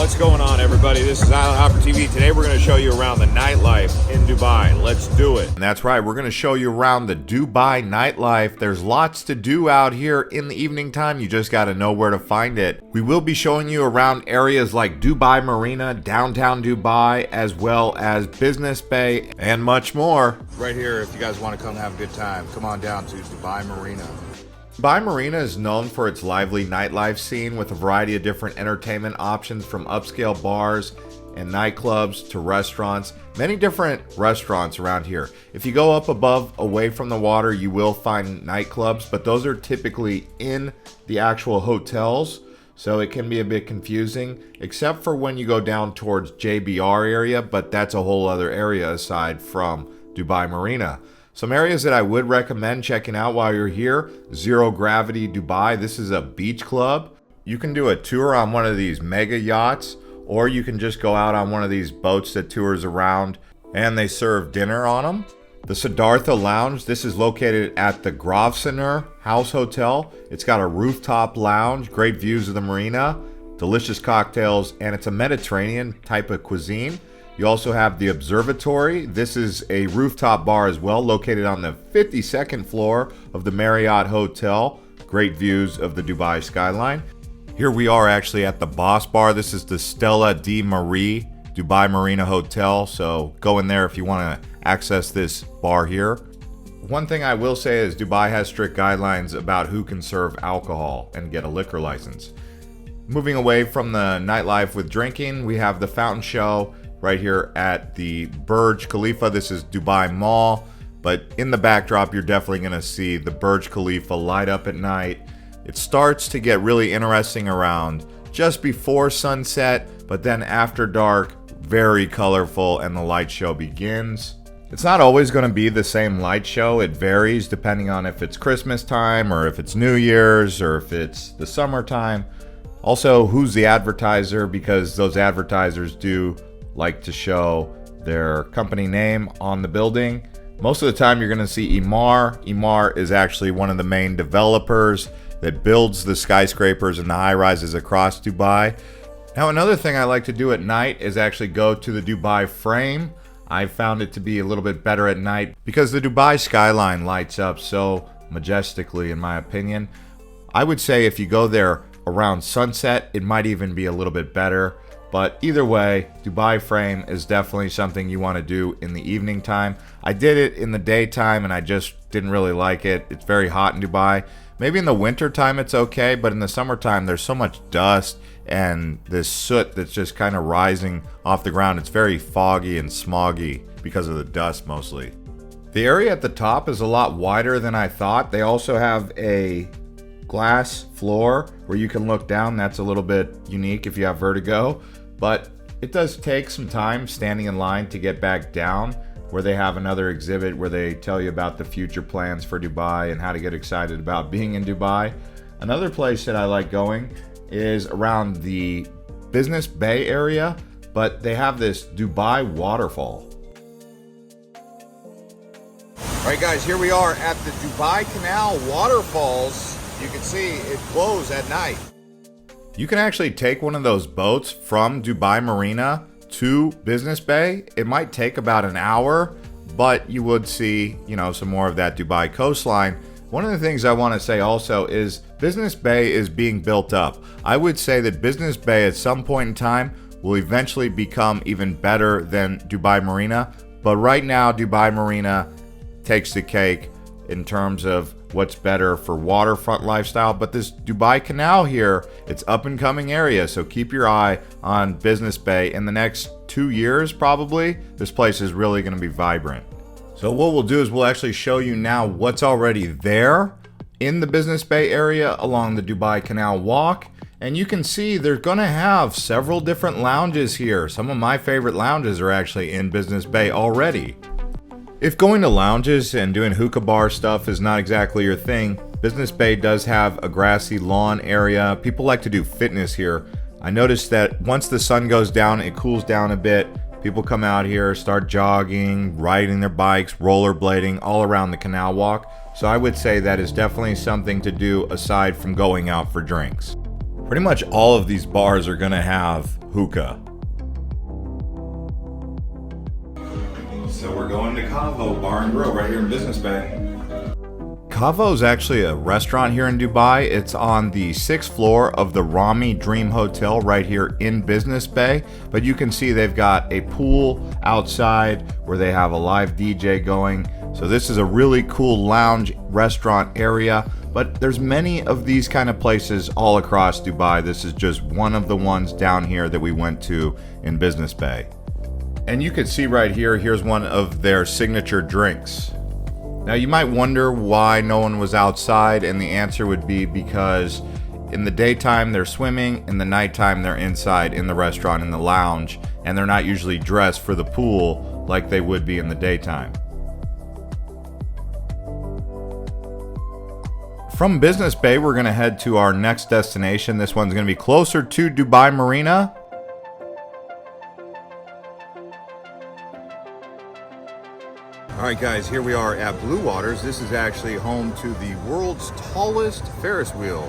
What's going on, everybody? This is Island Hopper TV. Today we're going to show you around the nightlife in Dubai. Let's do it. And that's right, we're going to show you around the Dubai nightlife. There's lots to do out here in the evening time. You just got to know where to find it. We will be showing you around areas like Dubai Marina, downtown Dubai, as well as Business Bay, and much more. Right here, if you guys want to come have a good time, come on down to Dubai Marina. Dubai Marina is known for its lively nightlife scene with a variety of different entertainment options, from upscale bars and nightclubs to restaurants. Many different restaurants around here. If you go up above away from the water, you will find nightclubs, but those are typically in the actual hotels, so it can be a bit confusing, except for when you go down towards JBR area, but that's a whole other area aside from Dubai Marina. Some areas that I would recommend checking out while you're here: Zero Gravity Dubai. This is a beach club. You can do a tour on one of these mega yachts, or you can just go out on one of these boats that tours around and they serve dinner on them. The Siddhartha Lounge. This is located at the Grosvenor House Hotel. It's got a rooftop lounge, great views of the marina, delicious cocktails, and it's a Mediterranean type of cuisine. You also have the Observatory. This is a rooftop bar as well, located on the 52nd floor of the Marriott Hotel. Great views of the Dubai skyline. Here we are actually at the Boss Bar. This is the Stella di Marie Dubai Marina Hotel, so go in there if you want to access this bar here. One thing I will say is Dubai has strict guidelines about who can serve alcohol and get a liquor license. Moving away from the nightlife with drinking, we have the fountain show right here at the Burj Khalifa. This is Dubai Mall, but in the backdrop you're definitely going to see the Burj Khalifa light up at night. It starts to get really interesting around just before sunset, but then after dark, very colorful, and the light show begins. It's not always going to be the same light show. It varies depending on if it's Christmas time or if it's New Year's or if it's the summertime. Also, who's the advertiser, because those advertisers do like to show their company name on the building. Most of the time you're going to see Emaar. Emaar is actually one of the main developers that builds the skyscrapers and the high-rises across Dubai. Now, another thing I like to do at night is actually go to the Dubai Frame. I found it to be a little bit better at night because the Dubai skyline lights up so majestically, in my opinion. I would say if you go there around sunset, it might even be a little bit better. But either way, Dubai Frame is definitely something you want to do in the evening time. I did it in the daytime and I just didn't really like it. It's very hot in Dubai. Maybe in the winter time it's okay, but in the summertime there's so much dust and this soot that's just kind of rising off the ground. It's very foggy and smoggy because of the dust mostly. The area at the top is a lot wider than I thought. They also have a glass floor where you can look down. That's a little bit unique if you have vertigo, but it does take some time standing in line to get back down, where they have another exhibit where they tell you about the future plans for Dubai and how to get excited about being in Dubai. Another place that I like going is around the Business Bay area, but they have this Dubai Waterfall. Alright guys, here we are at the Dubai Canal waterfalls. You can see it glows at night. You can actually take one of those boats from Dubai Marina to Business Bay. It might take about an hour, but you would see, some more of that Dubai coastline. One of the things I want to say also is Business Bay is being built up. I would say that Business Bay at some point in time will eventually become even better than Dubai Marina, but right now Dubai Marina takes the cake in terms of what's better for waterfront lifestyle. But this Dubai Canal here, it's up and coming area, so keep your eye on Business Bay. In the next 2 years probably, this place is really going to be vibrant. So what we'll do is we'll actually show you now what's already there in the Business Bay area along the Dubai Canal walk. And you can see they're going to have several different lounges here. Some of my favorite lounges are actually in Business Bay already. If going to lounges and doing hookah bar stuff is not exactly your thing, Business Bay does have a grassy lawn area. People like to do fitness here. I noticed that once the sun goes down, it cools down a bit. People come out here, start jogging, riding their bikes, rollerblading all around the canal walk. So I would say that is definitely something to do aside from going out for drinks. Pretty much all of these bars are gonna have hookah. So we're going to Cavo Bar and Grill right here in Business Bay. Cavo is actually a restaurant here in Dubai. It's on the 6th floor of the Rami Dream Hotel right here in Business Bay. But you can see they've got a pool outside where they have a live DJ going. So this is a really cool lounge restaurant area. But there's many of these kind of places all across Dubai. This is just one of the ones down here that we went to in Business Bay. And you can see right here, here's one of their signature drinks. Now you might wonder why no one was outside, and the answer would be because in the daytime they're swimming, in the nighttime they're inside in the restaurant, in the lounge, and they're not usually dressed for the pool like they would be in the daytime. From Business Bay, we're going to head to our next destination. This one's going to be closer to Dubai Marina. All right, guys, here we are at Bluewaters. This is actually home to the world's tallest Ferris wheel.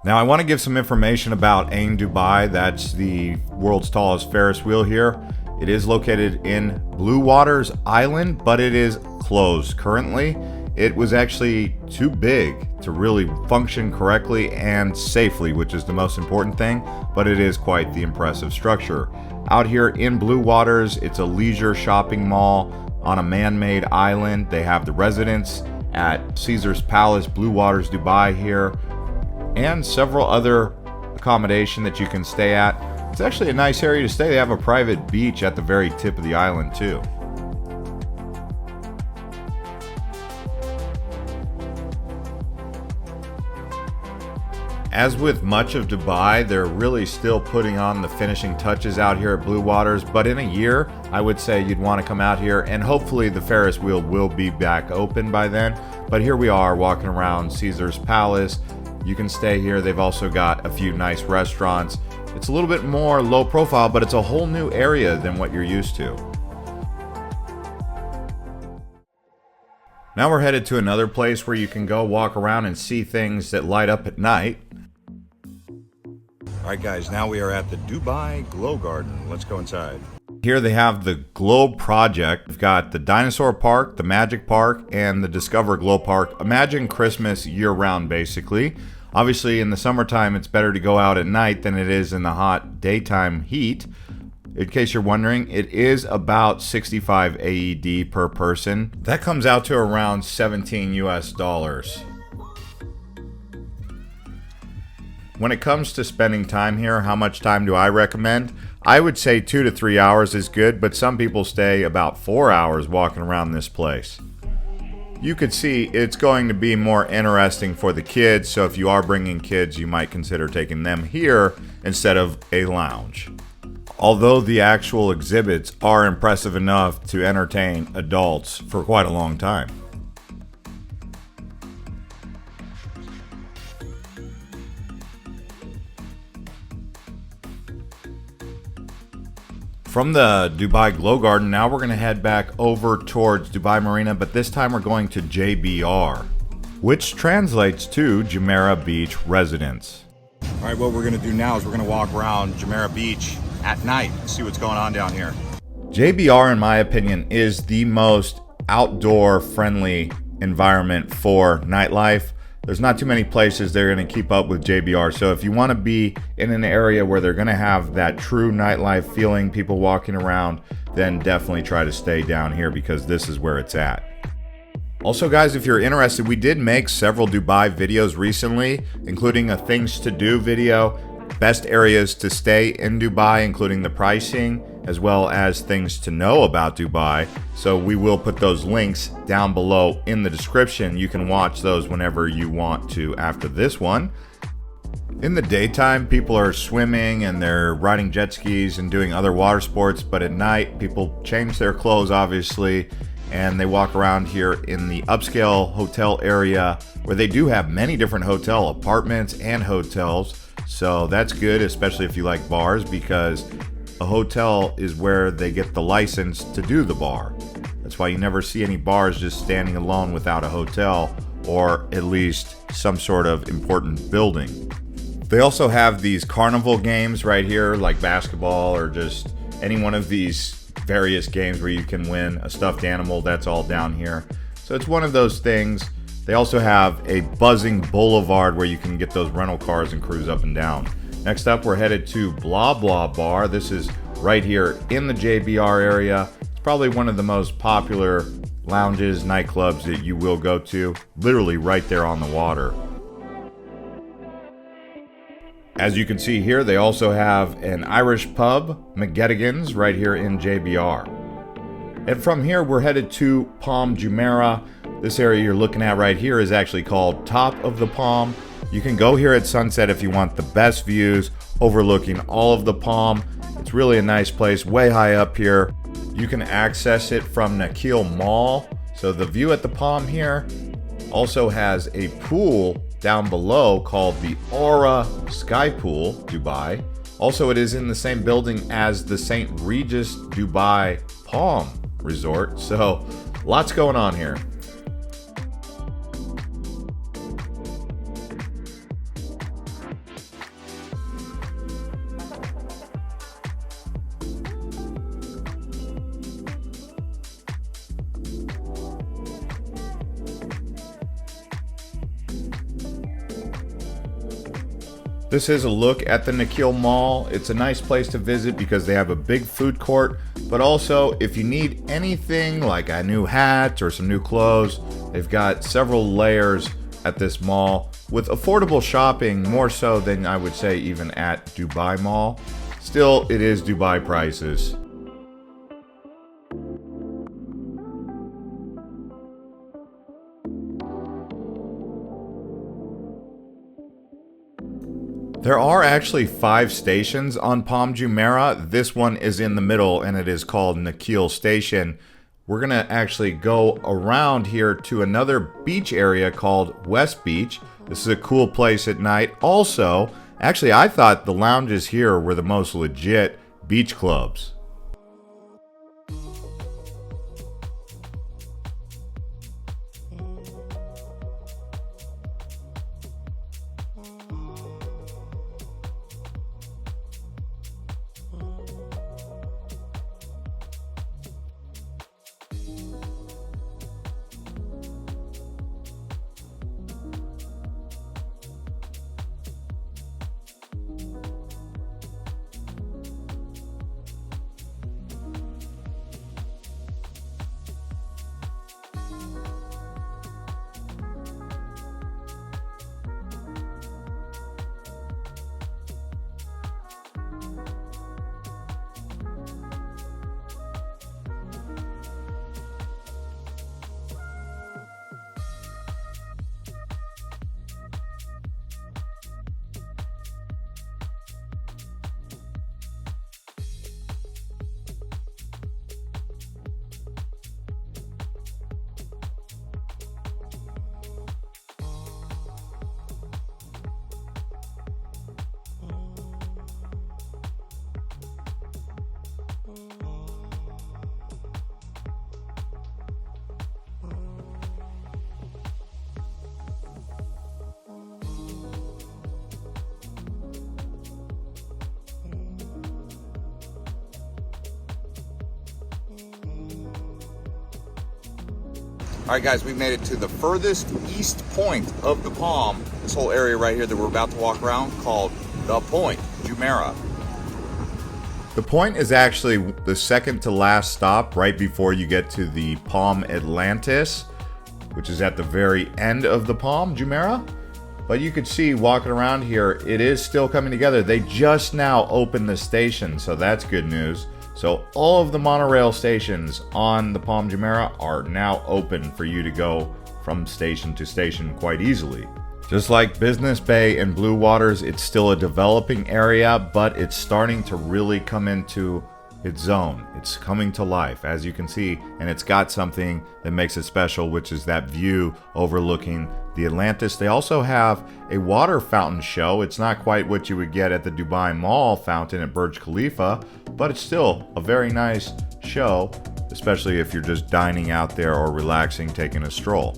Now, I want to give some information about Ain Dubai. That's the world's tallest Ferris wheel here. It is located in Bluewaters Island, but it is closed currently. It was actually too big to really function correctly and safely, which is the most important thing, but it is quite the impressive structure. Out here in Bluewaters, it's a leisure shopping mall on a man-made island. They have the residence at Caesar's Palace, Bluewaters Dubai here, and several other accommodation that you can stay at. It's actually a nice area to stay. They have a private beach at the very tip of the island too. As with much of Dubai, they're really still putting on the finishing touches out here at Bluewaters, but in a year, I would say you'd want to come out here, and hopefully the Ferris wheel will be back open by then. But here we are walking around Caesar's Palace. You can stay here. They've also got a few nice restaurants. It's a little bit more low profile, but it's a whole new area than what you're used to. Now we're headed to another place where you can go walk around and see things that light up at night. All right, guys, now we are at the Dubai Glow Garden. Let's go inside. Here they have the Globe Project. We've got the Dinosaur Park, the Magic Park, and the Discover Glow Park. Imagine Christmas year-round, basically. Obviously, in the summertime, it's better to go out at night than it is in the hot daytime heat. In case you're wondering, it is about 65 AED per person. That comes out to around 17 US dollars. When it comes to spending time here, how much time do I recommend? I would say 2 to 3 hours is good, but some people stay about 4 hours walking around this place. You could see it's going to be more interesting for the kids, so if you are bringing kids, you might consider taking them here instead of a lounge. Although the actual exhibits are impressive enough to entertain adults for quite a long time. From the Dubai Glow Garden, now we're going to head back over towards Dubai Marina, but this time we're going to JBR, which translates to Jumeirah Beach Residence. All right, what we're going to do now is we're going to walk around Jumeirah Beach at night and see what's going on down here. JBR, in my opinion, is the most outdoor friendly environment for nightlife. There's not too many places they're going to keep up with JBR. So if you want to be in an area where they're going to have that true nightlife feeling, people walking around, then definitely try to stay down here because this is where it's at. Also, guys, if you're interested, we did make several Dubai videos recently, including a things to do video, best areas to stay in Dubai, including the pricing, as well as things to know about Dubai. So we will put those links down below in the description. You can watch those whenever you want to after this one. In the daytime, people are swimming and they're riding jet skis and doing other water sports, but at night, people change their clothes, obviously, and they walk around here in the upscale hotel area where they do have many different hotel apartments and hotels. So that's good, especially if you like bars, because a hotel is where they get the license to do the bar. That's why you never see any bars just standing alone without a hotel, or at least some sort of important building. They also have these carnival games right here, like basketball or just any one of these various games where you can win a stuffed animal. That's all down here. So it's one of those things. They also have a buzzing boulevard where you can get those rental cars and cruise up and down. Next up, we're headed to Bla Bla Bar. This is right here in the JBR area. It's probably one of the most popular lounges, nightclubs that you will go to, literally right there on the water. As you can see here, they also have an Irish pub, McGettigan's, right here in JBR. And from here, we're headed to Palm Jumeirah. This area you're looking at right here is actually called Top of the Palm. You can go here at sunset if you want the best views overlooking all of the Palm. It's really a nice place, way high up here. You can access it from Canal Mall. So the view at the Palm here also has a pool down below called the Aura Sky Pool, Dubai. Also, it is in the same building as the St. Regis Dubai Palm Resort. So lots going on here. This is a look at the Canal Mall. It's a nice place to visit because they have a big food court, but also if you need anything like a new hat or some new clothes, they've got several layers at this mall with affordable shopping, more so than I would say even at Dubai Mall. Still, it is Dubai prices. There are actually 5 stations on Palm Jumeirah. This one is in the middle and it is called Nakheel Station. We're gonna actually go around here to another beach area called West Beach. This is a cool place at night. Also, actually I thought the lounges here were the most legit beach clubs. All right, guys, we made it to the furthest east point of the Palm. This whole area right here that we're about to walk around called The Point, Jumeirah. The Point is actually the second to last stop right before you get to the Palm Atlantis, which is at the very end of the Palm, Jumeirah. But you could see walking around here, it is still coming together. They just now opened the station, so that's good news. So all of the monorail stations on the Palm Jumeirah are now open for you to go from station to station quite easily. Just like Business Bay and Bluewaters, it's still a developing area, but it's starting to really come into its zone. It's coming to life, as you can see, and it's got something that makes it special, which is that view overlooking the Atlantis. They also have a water fountain show. It's not quite what you would get at the Dubai Mall fountain at Burj Khalifa, but it's still a very nice show, especially if you're just dining out there or relaxing, taking a stroll.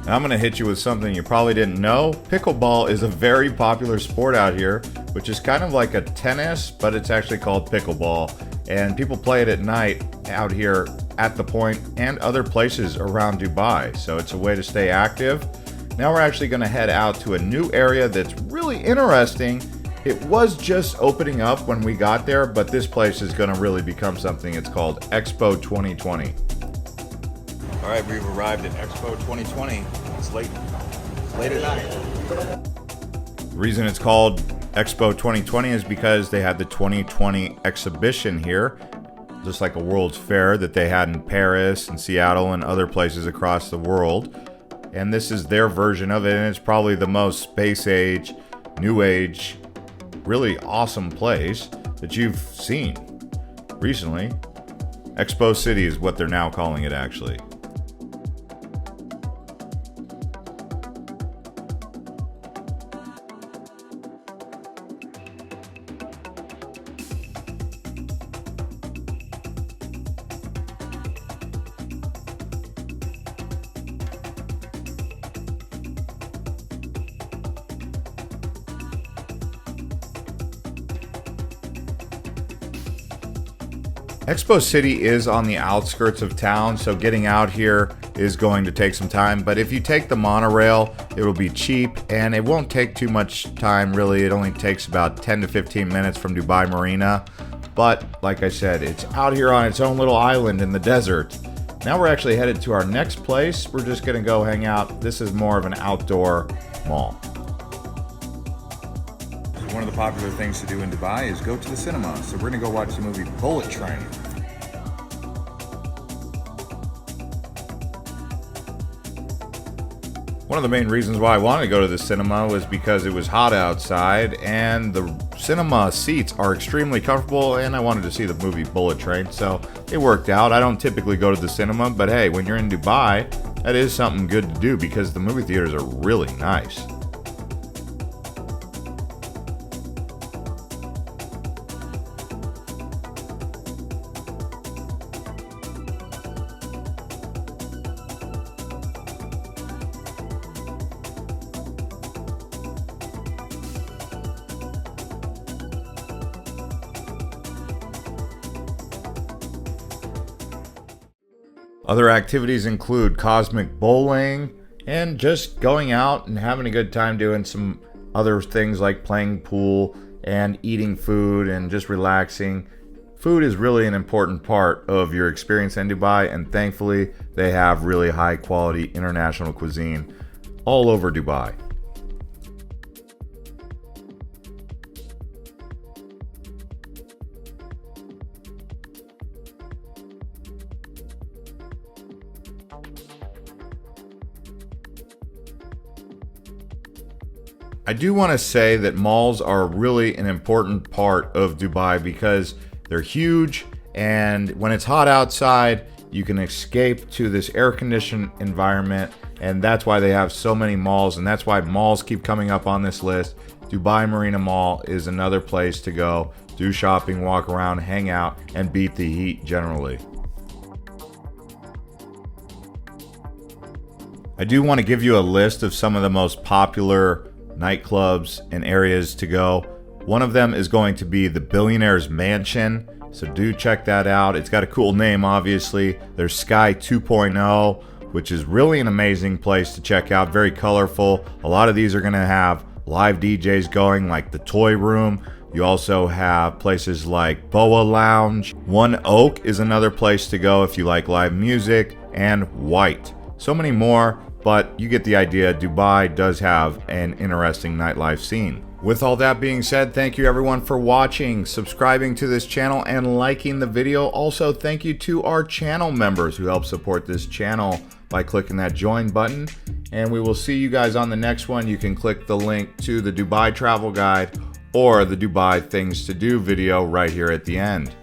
Now I'm going to hit you with something you probably didn't know. Pickleball is a very popular sport out here, which is kind of like a tennis, but it's actually called pickleball. And people play it at night out here at the Point and other places around Dubai. So it's a way to stay active. Now we're actually going to head out to a new area that's really interesting. It was just opening up when we got there, but this place is going to really become something. It's called Expo 2020. All right, we've arrived at Expo 2020. It's late at night. The reason it's called Expo 2020 is because they had the 2020 exhibition here, just like a World's Fair that they had in Paris and Seattle and other places across the world. And this is their version of it, and it's probably the most space age, new age, really awesome place that you've seen recently. Expo City is what they're now calling it, actually. Expo City is on the outskirts of town, so getting out here is going to take some time. But if you take the monorail, it will be cheap and it won't take too much time really. It only takes about 10 to 15 minutes from Dubai Marina. But like I said, it's out here on its own little island in the desert. Now we're actually headed to our next place. We're just gonna go hang out. This is more of an outdoor mall. One of the popular things to do in Dubai is go to the cinema. So we're gonna go watch the movie Bullet Train. One of the main reasons why I wanted to go to the cinema was because it was hot outside and the cinema seats are extremely comfortable, and I wanted to see the movie Bullet Train, so it worked out. I don't typically go to the cinema, but hey, when you're in Dubai, that is something good to do because the movie theaters are really nice. Other activities include cosmic bowling and just going out and having a good time doing some other things like playing pool and eating food and just relaxing. Food is really an important part of your experience in Dubai, and thankfully they have really high quality international cuisine all over Dubai. I do want to say that malls are really an important part of Dubai because they're huge, and when it's hot outside, you can escape to this air-conditioned environment, and that's why they have so many malls, and that's why malls keep coming up on this list. Dubai Marina Mall is another place to go, do shopping, walk around, hang out, and beat the heat generally. I do want to give you a list of some of the most popular nightclubs and areas to go. One of them is going to be the Billionaire's Mansion, so do check that out. It's got a cool name, obviously. There's Sky 2.0, which is really an amazing place to check out, very colorful. A lot of these are going to have live DJs going, like the Toy Room. You also have places like Boa Lounge. One Oak is another place to go if you like live music, and White. So many more, but you get the idea. Dubai does have an interesting nightlife scene. With all that being said, thank you everyone for watching, subscribing to this channel, and liking the video. Also, thank you to our channel members who help support this channel by clicking that join button. And we will see you guys on the next one. You can click the link to the Dubai travel guide or the Dubai things to do video right here at the end.